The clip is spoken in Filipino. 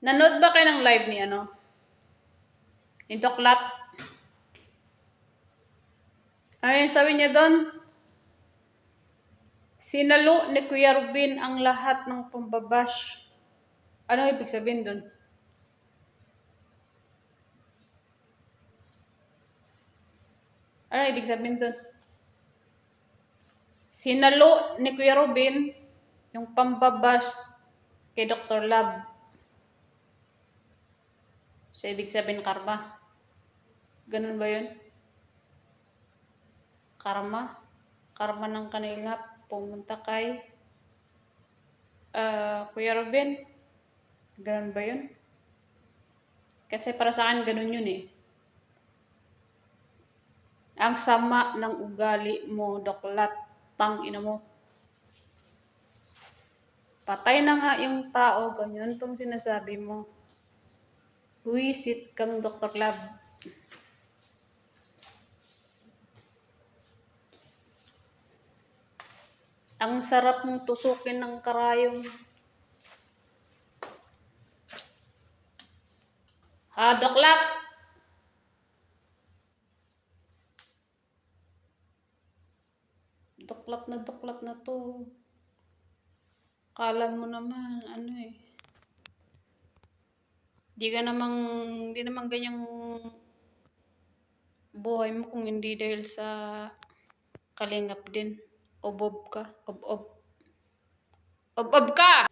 Nanood ba kayo ng live ni ni Doklat? Ano yung sabi niya doon? Sinalo ni Kuya Rubin ang lahat ng pambabash. Ano ibig sabihin doon? Ano ibig sabihin doon? Sinalo ni Kuya Rubin yung pambabash kay Dr. Love. So, ibig sabihin karma. Ganun ba yun? Karma? Karma ng kanila pumunta kay Kuya Rubin. Ganun ba yun? Kasi para sa akin ganun yun eh. Ang sama ng ugali mo, Doklat. Tang ina mo. Patay na nga yung tao, ganyan tong sinasabi mo. Buisit kang Dr. Love. Ang sarap mong tusukin ng karayong. Doklat! Doklat na to. Kala mo naman, Di naman ganyang buhay mo kung hindi dahil sa kalingap din. Obob ka. Obob ka!